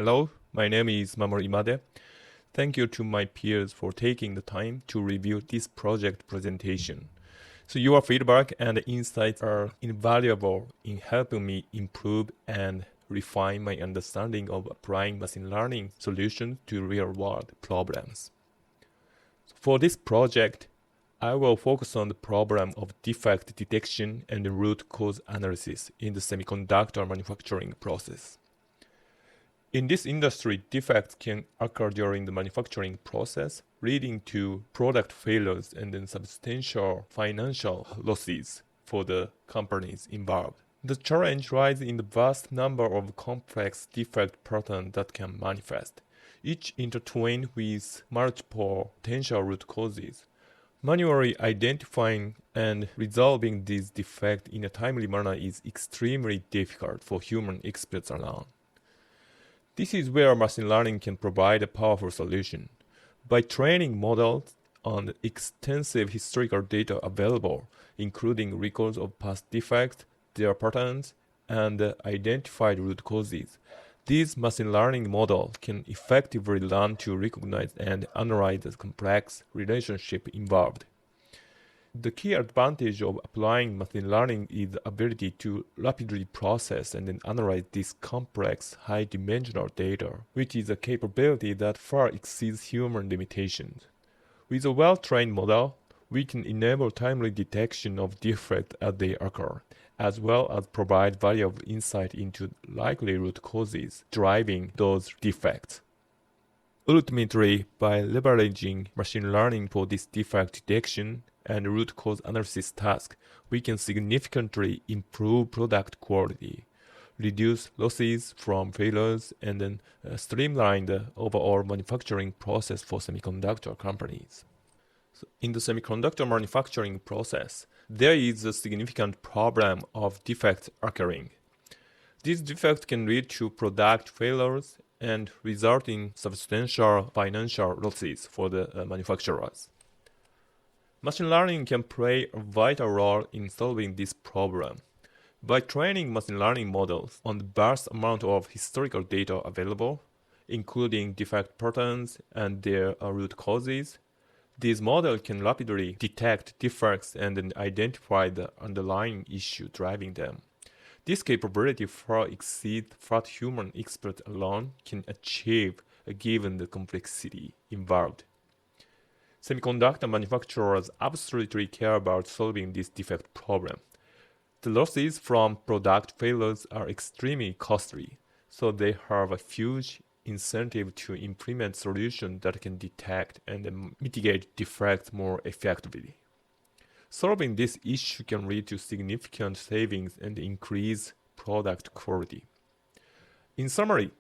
Hello, my name is Mamoru Imade. Thank you to my peers for taking the time to review this project presentation. So your feedback and insights are invaluable in helping me improve and refine my understanding of applying machine learning solutions to real-world problems. For this project, I will focus on the problem of defect detection and root cause analysis in the semiconductor manufacturing process. In this industry, defects can occur during the manufacturing process, leading to product failures and then substantial financial losses for the companies involved. The challenge lies in the vast number of complex defect patterns that can manifest, each intertwined with multiple potential root causes. Manually identifying and resolving these defects in a timely manner is extremely difficult for human experts alone. This is where machine learning can provide a powerful solution. By training models on extensive historical data available, including records of past defects, their patterns, and identified root causes, these machine learning models can effectively learn to recognize and analyze the complex relationship involved. The key advantage of applying machine learning is the ability to rapidly process and then analyze this complex, high-dimensional data, which is a capability that far exceeds human limitations. With a well-trained model, we can enable timely detection of defects as they occur, as well as provide valuable insight into likely root causes driving those defects. Ultimately, by leveraging machine learning for this defect detection and root cause analysis task, we can significantly improve product quality, reduce losses from failures, and then streamline the overall manufacturing process for semiconductor companies. So in the semiconductor manufacturing process, there is a significant problem of defects occurring. These defects can lead to product failures and result in substantial financial losses for the manufacturers. Machine learning can play a vital role in solving this problem. By training machine learning models on the vast amount of historical data available, including defect patterns and their root causes, these models can rapidly detect defects and then identify the underlying issue driving them. This capability far exceeds what human experts alone can achieve given the complexity involved. Semiconductor manufacturers absolutely care about solving this defect problem. The losses from product failures are extremely costly, so they have a huge incentive to implement solutions that can detect and mitigate defects more effectively. Solving this issue can lead to significant savings and increase product quality. In summary,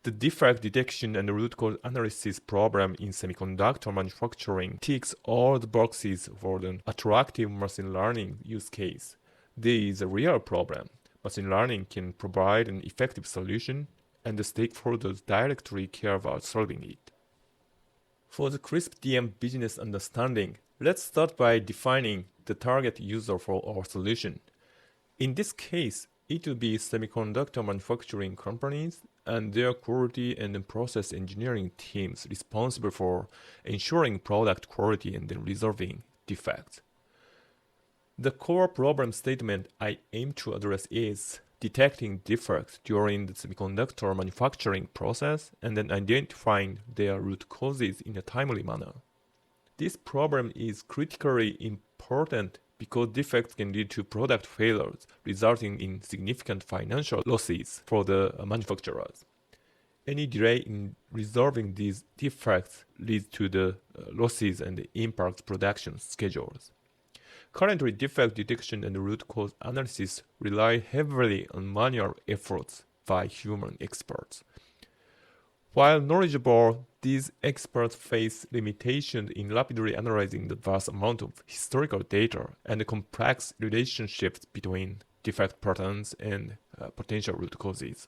the defect detection and root cause analysis problem in semiconductor manufacturing ticks all the boxes for an attractive machine learning use case. There is a real problem. Machine learning can provide an effective solution, and the stakeholders directly care about solving it. For the CRISP-DM business understanding, let's start by defining the target user for our solution. In this case, it will be semiconductor manufacturing companies and their quality and process engineering teams responsible for ensuring product quality and resolving defects. The core problem statement I aim to address is detecting defects during the semiconductor manufacturing process and then identifying their root causes in a timely manner. This problem is critically important because defects can lead to product failures, resulting in significant financial losses for the manufacturers. Any delay in resolving these defects leads to the losses and impacts production schedules. Currently, defect detection and root cause analysis rely heavily on manual efforts by human experts. While knowledgeable, these experts face limitations in rapidly analyzing the vast amount of historical data and the complex relationships between defect patterns and potential root causes.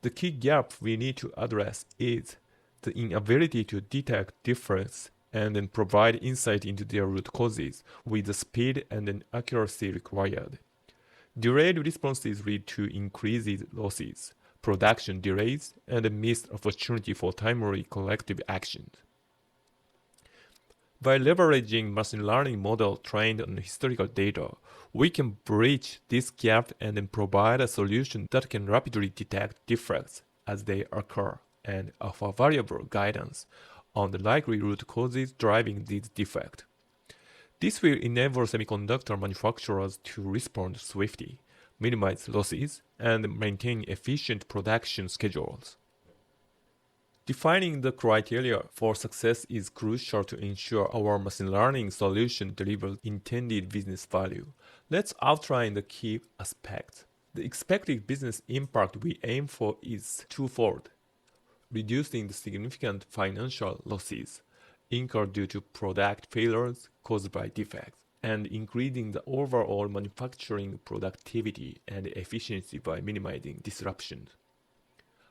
The key gap we need to address is the inability to detect defects and then provide insight into their root causes with the speed and accuracy required. Delayed responses lead to increased losses, production delays, and missed opportunity for timely collective actions. By leveraging machine learning model trained on historical data, we can bridge this gap and then provide a solution that can rapidly detect defects as they occur and offer valuable guidance on the likely root causes driving these defects. This will enable semiconductor manufacturers to respond swiftly, minimize losses, and maintain efficient production schedules. Defining the criteria for success is crucial to ensure our machine learning solution delivers intended business value. Let's outline the key aspects. The expected business impact we aim for is twofold: reducing the significant financial losses incurred due to product failures caused by defects, and increasing the overall manufacturing productivity and efficiency by minimizing disruptions.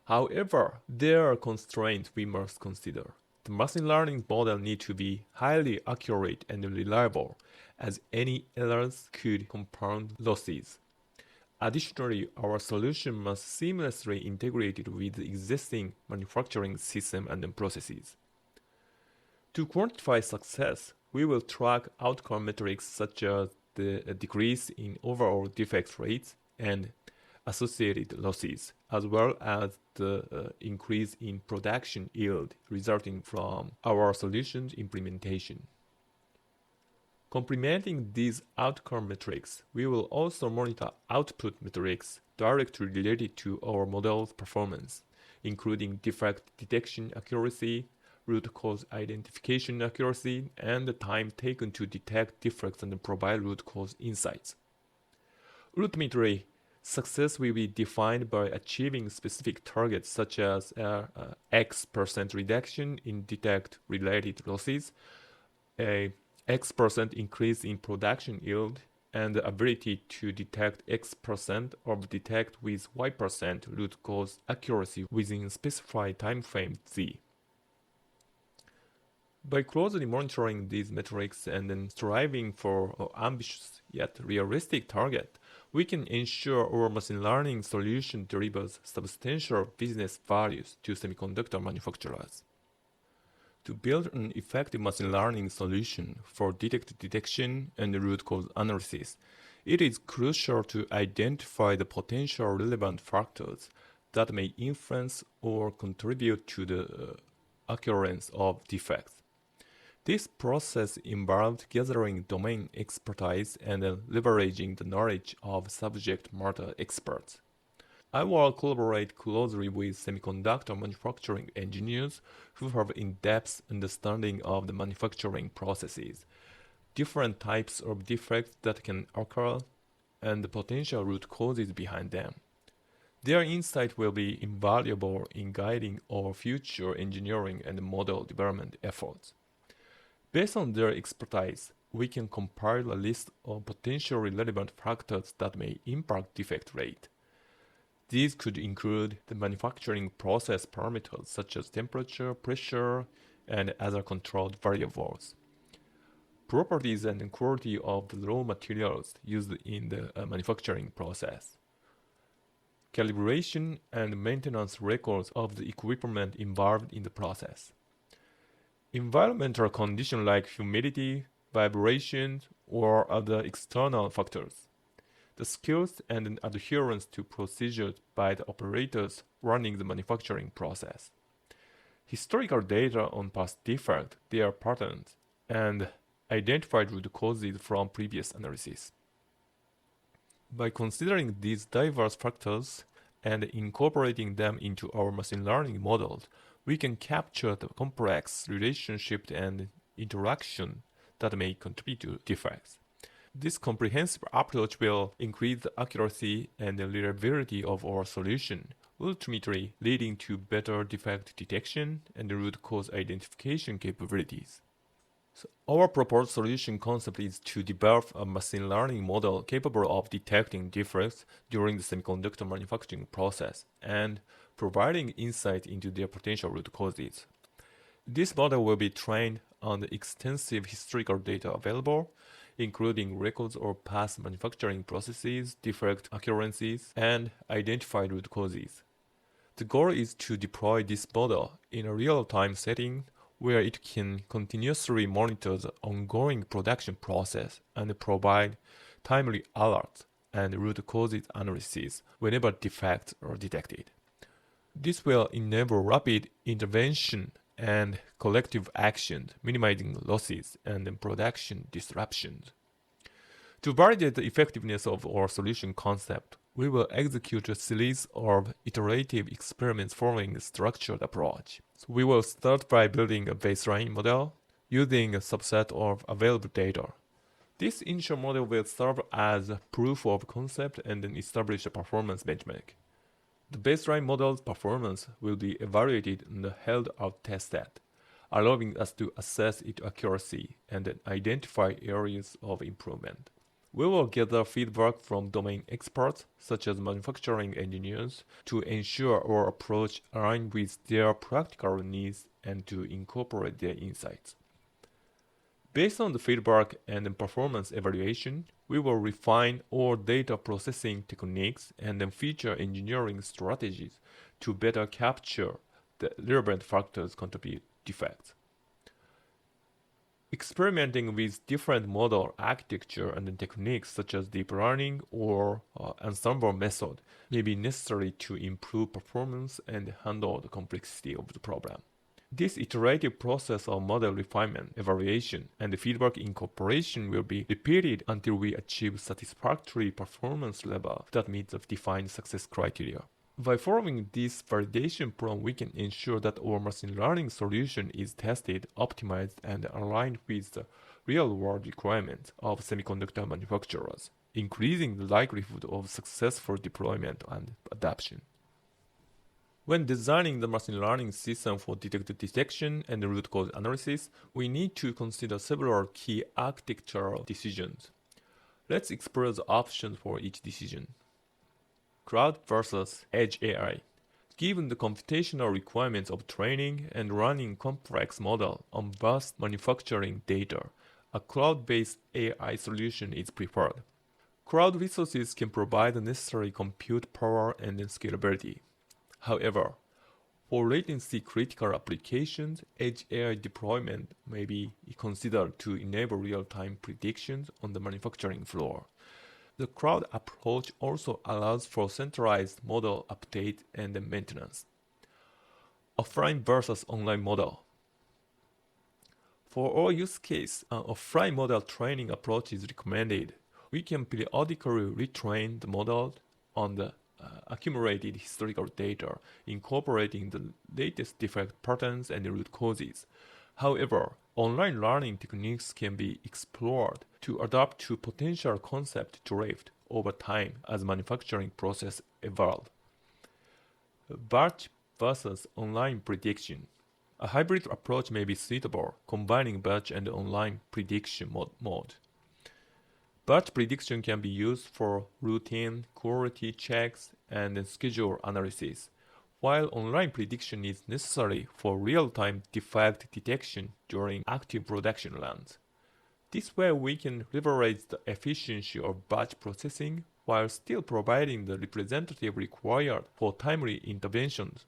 However, there are constraints we must consider. The machine learning model needs to be highly accurate and reliable, as any errors could compound losses. Additionally, our solution must seamlessly integrate with the existing manufacturing system and processes. To quantify success, we will track outcome metrics such as the decrease in overall defect rates and associated losses, as well as the increase in production yield resulting from our solution's implementation. Complementing these outcome metrics, we will also monitor output metrics directly related to our model's performance, including defect detection accuracy, root cause identification accuracy, and the time taken to detect defects and provide root cause insights. Ultimately, success will be defined by achieving specific targets such as X% reduction in defect-related losses, a X% increase in production yield, and the ability to detect X% of defect with Y% root cause accuracy within specified timeframe Z. By closely monitoring these metrics and then striving for an ambitious yet realistic target, we can ensure our machine learning solution delivers substantial business values to semiconductor manufacturers. To build an effective machine learning solution for defect detection and root cause analysis, it is crucial to identify the potential relevant factors that may influence or contribute to the occurrence of defects. This process involves gathering domain expertise and leveraging the knowledge of subject matter experts. I will collaborate closely with semiconductor manufacturing engineers who have in-depth understanding of the manufacturing processes, different types of defects that can occur, and the potential root causes behind them. Their insight will be invaluable in guiding our future engineering and model development efforts. Based on their expertise, we can compile a list of potentially relevant factors that may impact defect rate. These could include the manufacturing process parameters such as temperature, pressure, and other controlled variables, properties and quality of the raw materials used in the manufacturing process, calibration and maintenance records of the equipment involved in the process, environmental conditions like humidity, vibrations, or other external factors, the skills and adherence to procedures by the operators running the manufacturing process, historical data on past defects, their patterns, and identified root causes from previous analysis. By considering these diverse factors and incorporating them into our machine learning models, we can capture the complex relationships and interaction that may contribute to defects. This comprehensive approach will increase the accuracy and the reliability of our solution, ultimately leading to better defect detection and root cause identification capabilities. So our proposed solution concept is to develop a machine learning model capable of detecting defects during the semiconductor manufacturing process and providing insight into their potential root causes. This model will be trained on the extensive historical data available, including records of past manufacturing processes, defect occurrences, and identified root causes. The goal is to deploy this model in a real-time setting where it can continuously monitor the ongoing production process and provide timely alerts and root causes analysis whenever defects are detected. This will enable rapid intervention and collective action, minimizing losses and production disruptions. To validate the effectiveness of our solution concept, we will execute a series of iterative experiments following a structured approach. So we will start by building a baseline model using a subset of available data. This initial model will serve as a proof of concept and then establish a performance benchmark. The baseline model's performance will be evaluated and held out tested, allowing us to assess its accuracy and then identify areas of improvement. We will gather feedback from domain experts, such as manufacturing engineers, to ensure our approach aligns with their practical needs and to incorporate their insights. Based on the feedback and performance evaluation, we will refine our data processing techniques and then feature engineering strategies to better capture the relevant factors contribute defects. Experimenting with different model architecture and techniques such as deep learning or ensemble method may be necessary to improve performance and handle the complexity of the problem. This iterative process of model refinement, evaluation, and feedback incorporation will be repeated until we achieve satisfactory performance level that meets the defined success criteria. By following this validation plan, we can ensure that our machine learning solution is tested, optimized, and aligned with the real-world requirements of semiconductor manufacturers, increasing the likelihood of successful deployment and adoption. When designing the machine learning system for defect detection and root cause analysis, we need to consider several key architectural decisions. Let's explore the options for each decision. Cloud versus Edge AI. Given the computational requirements of training and running complex models on vast manufacturing data, a cloud-based AI solution is preferred. Cloud resources can provide the necessary compute power and scalability. However, for latency-critical applications, Edge AI deployment may be considered to enable real-time predictions on the manufacturing floor. The cloud approach also allows for centralized model update and maintenance. Offline versus online model. For our use case, an offline model training approach is recommended. We can periodically retrain the model on the accumulated historical data, incorporating the latest defect patterns and root causes. However, online learning techniques can be explored to adapt to potential concept drift over time as manufacturing process evolve. Batch versus online prediction. A hybrid approach may be suitable, combining batch and online prediction mode. Batch prediction can be used for routine quality checks and schedule analysis, while online prediction is necessary for real-time defect detection during active production runs. This way we can leverage the efficiency of batch processing while still providing the representative required for timely interventions.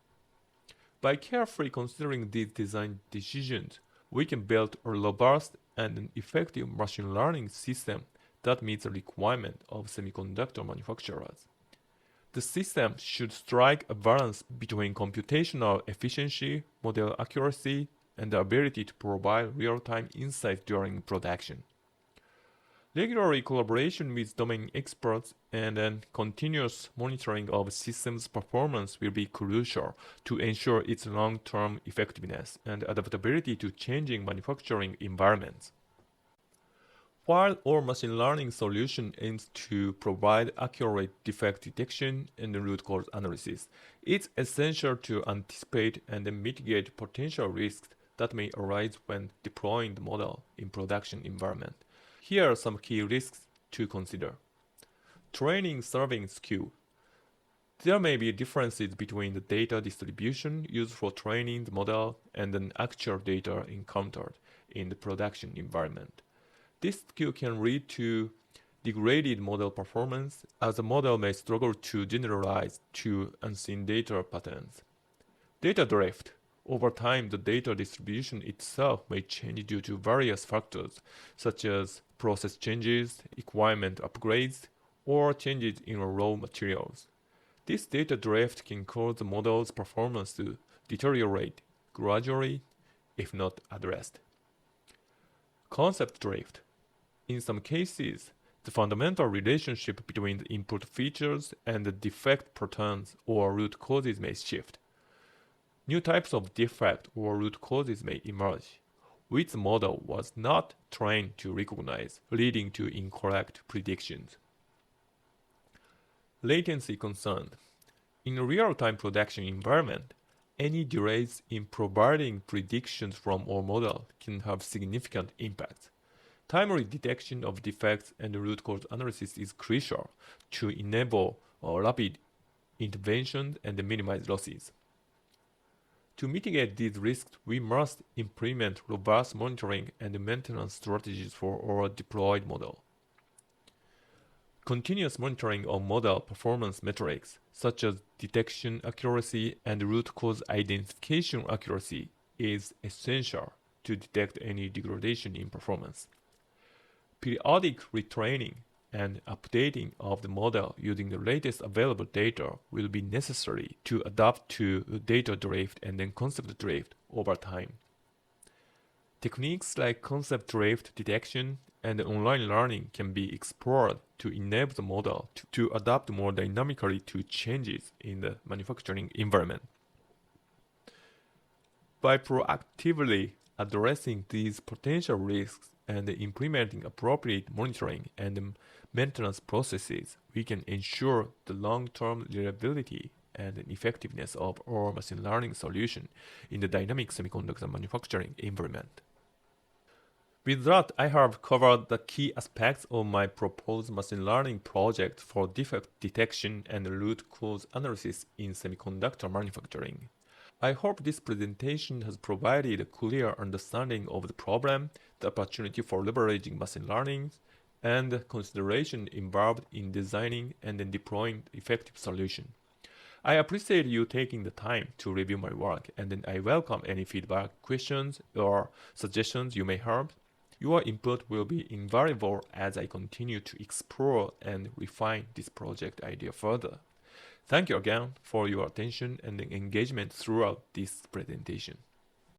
By carefully considering these design decisions, we can build a robust and an effective machine learning system that meets the requirement of semiconductor manufacturers. The system should strike a balance between computational efficiency, model accuracy, and the ability to provide real-time insights during production. Regular collaboration with domain experts and then continuous monitoring of systems performance will be crucial to ensure its long-term effectiveness and adaptability to changing manufacturing environments. While our machine learning solution aims to provide accurate defect detection and root cause analysis, it's essential to anticipate and mitigate potential risks that may arise when deploying the model in production environment. Here are some key risks to consider. Training serving skew. There may be differences between the data distribution used for training the model and the actual data encountered in the production environment. This skew can lead to degraded model performance, as the model may struggle to generalize to unseen data patterns. Data drift. Over time, the data distribution itself may change due to various factors, such as process changes, equipment upgrades, or changes in raw materials. This data drift can cause the model's performance to deteriorate gradually, if not addressed. Concept drift. In some cases, the fundamental relationship between the input features and the defect patterns or root causes may shift. New types of defect or root causes may emerge, which the model was not trained to recognize, leading to incorrect predictions. Latency concern. In a real-time production environment, any delays in providing predictions from our model can have significant impacts. Timely detection of defects and root cause analysis is crucial to enable rapid intervention and minimize losses. To mitigate these risks, we must implement robust monitoring and maintenance strategies for our deployed model. Continuous monitoring of model performance metrics, such as detection accuracy and root cause identification accuracy, is essential to detect any degradation in performance. Periodic retraining and updating of the model using the latest available data will be necessary to adapt to data drift and then concept drift over time. Techniques like concept drift detection and online learning can be explored to enable the model to adapt more dynamically to changes in the manufacturing environment. By proactively addressing these potential risks and implementing appropriate monitoring and maintenance processes, we can ensure the long-term reliability and effectiveness of our machine learning solution in the dynamic semiconductor manufacturing environment. With that, I have covered the key aspects of my proposed machine learning project for defect detection and root cause analysis in semiconductor manufacturing. I hope this presentation has provided a clear understanding of the problem, the opportunity for leveraging machine learning, and the consideration involved in designing and then deploying effective solution. I appreciate you taking the time to review my work, and then I welcome any feedback, questions, or suggestions you may have. Your input will be invaluable as I continue to explore and refine this project idea further. Thank you again for your attention and engagement throughout this presentation.